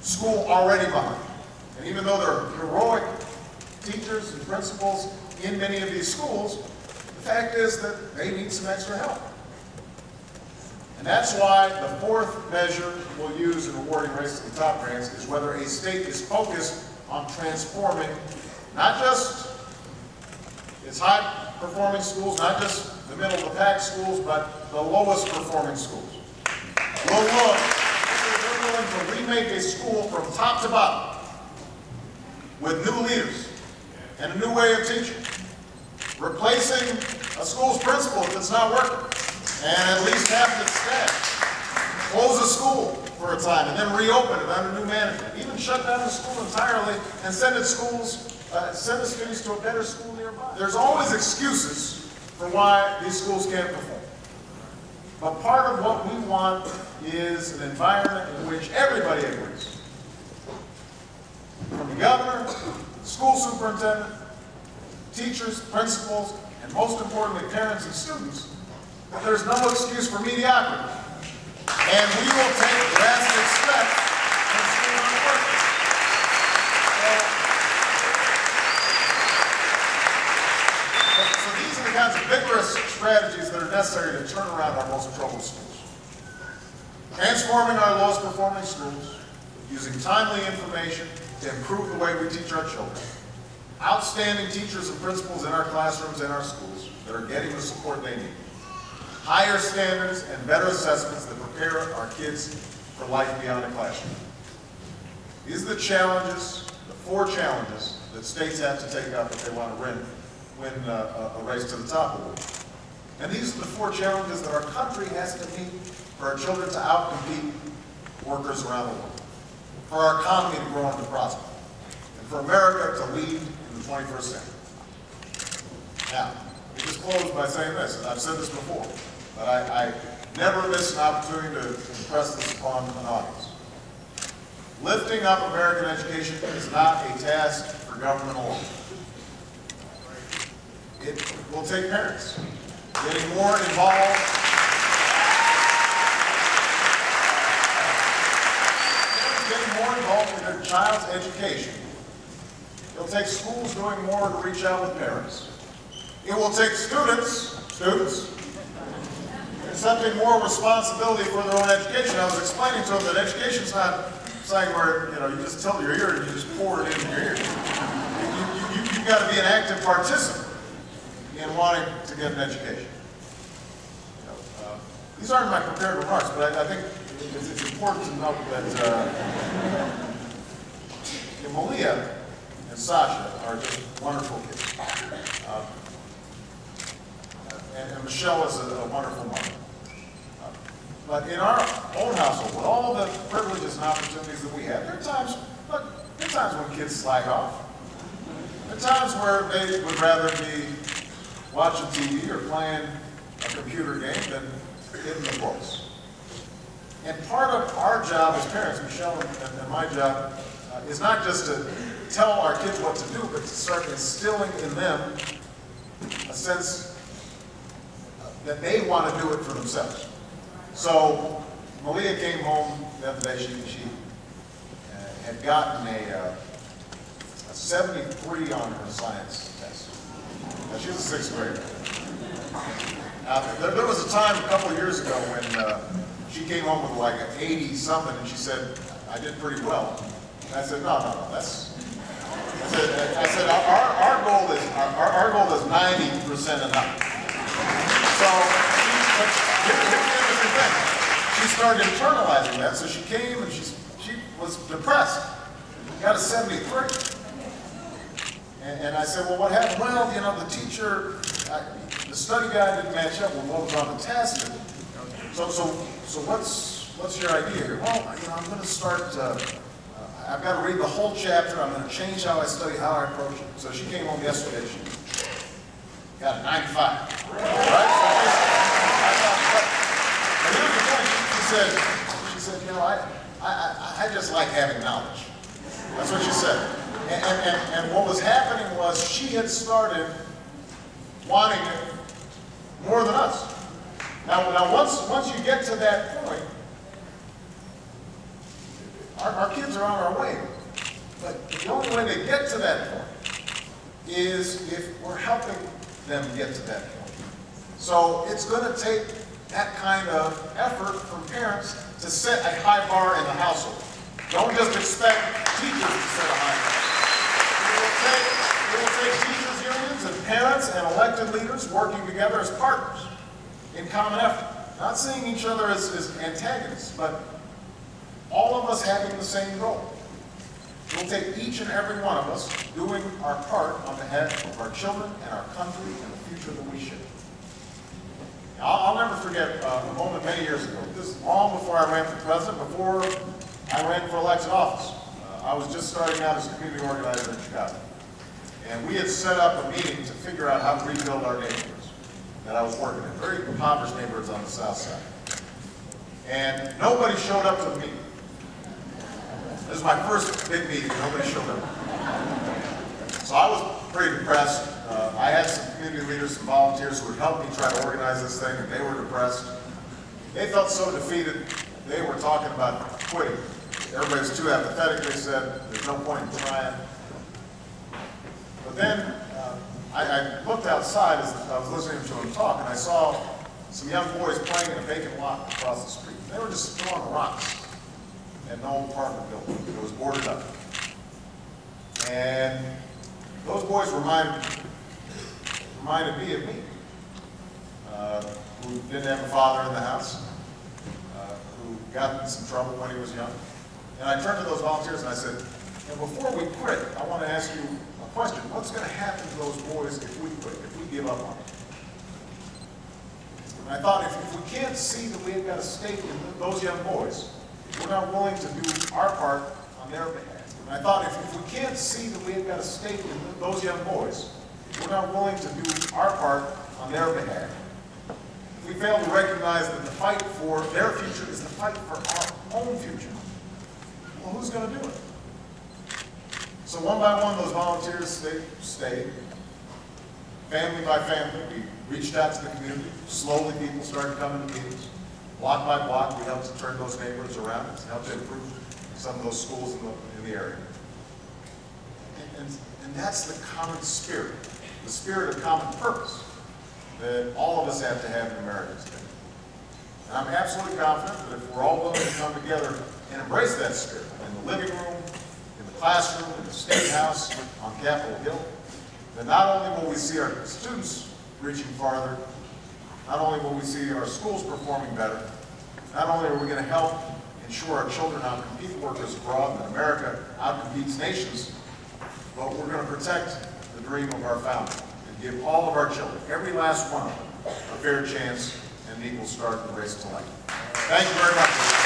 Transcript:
school already behind. And even though there are heroic teachers and principals in many of these schools, the fact is that they need some extra help. And that's why the fourth measure we'll use in awarding Race to the Top grants is whether a state is focused on transforming not just its high-performing schools, not just the middle-of-the-pack schools, but the lowest-performing schools. We'll look if they're willing to remake a school from top to bottom with new leaders and a new way of teaching, replacing a school's principal if it's not working, and at least half its staff, close a school for a time and then reopen it under new management, even shut down the school entirely and send the students to a better school nearby. There's always excuses for why these schools can't perform. But part of what we want is an environment in which everybody agrees. From the governor, the school superintendent, teachers, principals, and most importantly, parents and students, that there's no excuse for mediocrity. And we will take drastic steps when schools aren't working. So these are the kinds of vigorous strategies that are necessary to turn around our most troubled schools. Transforming our lowest performing schools, using timely information to improve the way we teach our children. Outstanding teachers and principals in our classrooms and our schools that are getting the support they need. Higher standards and better assessments that prepare our kids for life beyond the classroom. These are the challenges, the four challenges that states have to take up if they want to win a Race to the Top award. And these are the four challenges that our country has to meet for our children to outcompete workers around the world, for our economy to grow and to prosper, and for America to lead in the 21st century. Now, let me just close by saying this, and I've said this before, but I never miss an opportunity to impress this upon an audience. Lifting up American education is not a task for government alone. It will take parents getting more involved, in their child's education. It'll take schools doing more to reach out with parents. It will take students accepting more responsibility for their own education. I was explaining to them that education's not something where you just tilt your ear and you just pour it into your ear. You've got to be an active participant in wanting to get an education. These aren't my prepared remarks, but I think it's important to note that Malia and Sasha are just wonderful kids. And Michelle is a wonderful mother. But in our own household, with all the privileges and opportunities that we have, there are times when kids slack off. There are times where they would rather be watching TV or playing a computer game than hitting the books. And part of our job as parents, Michelle and my job, is not just to tell our kids what to do, but to start instilling in them a sense that they want to do it for themselves. So Malia came home the other day. She had gotten a 73 on her science test. Now, she was a sixth grader. There was a time a couple of years ago when she came home with like an 80-something, and she said, "I did pretty well." And I said, "No, that's." I said, our goal is 90% and up. So here's the interesting thing. She started internalizing that, so she came and she was depressed. Got a 73. And I said, "Well, what happened?" "Well, the teacher, the study guide didn't match up with what was on the test." So what's your idea here? "Well, I'm going to start. I've got to read the whole chapter. I'm going to change how I study, how I approach it." So she came home yesterday. She got a 95. Right? But here's the point. She said, I just like having knowledge. That's what she said. And what was happening was she had started wanting it more than us. Now once you get to that point, Our kids are on our way. But the only way they get to that point is if we're helping them get to that point. So it's going to take that kind of effort from parents to set a high bar in the household. Don't just expect teachers to set a high bar. It will take teachers unions and parents and elected leaders working together as partners in common effort. Not seeing each other as antagonists, but all of us having the same goal. It will take each and every one of us doing our part on behalf of our children and our country and the future that we share. I'll never forget a moment many years ago. This is long before I ran for president, before I ran for elected office. I was just starting out as a community organizer in Chicago. And we had set up a meeting to figure out how to rebuild our neighborhoods that I was working in, very impoverished neighborhoods on the south side. And nobody showed up to the meeting. This is my first big meeting, nobody showed up. So I was pretty depressed. I had some community leaders, some volunteers who would help me try to organize this thing, and they were depressed. They felt so defeated, they were talking about quitting. Everybody's too apathetic, they said, there's no point in trying. But then I looked outside as I was listening to them talk, and I saw some young boys playing in a vacant lot across the street. They were just throwing rocks at an old apartment building. It was boarded up. And those boys reminded me of me, who didn't have a father in the house, who got in some trouble when he was young. And I turned to those volunteers and I said, before we quit, I want to ask you a question. What's going to happen to those boys if we quit, if we give up on them? And I thought, if we can't see that we've got a stake in those young boys, if we're not willing to do our part on their behalf. And I thought, if we can't see that we've got a stake in those young boys, if we're not willing to do our part on their behalf, if we fail to recognize that the fight for their future is the fight for our own future, well, who's going to do it? So one by one, those volunteers stayed. Family by family, we reached out to the community. Slowly, people started coming to meetings. Block by block, we helped to turn those neighborhoods around and helped to improve some of those schools in the area. And that's the common spirit, the spirit of common purpose that all of us have to have in America today. And I'm absolutely confident that if we're all willing to come together and embrace that spirit in the living room, in the classroom, in the State House, on Capitol Hill, then not only will we see our students reaching farther, not only will we see our schools performing better, not only are we going to help ensure our children outcompete workers abroad and America outcompetes nations, but we're going to protect the dream of our founding and give all of our children, every last one of them, a fair chance and an equal start in the race to life. Thank you very much.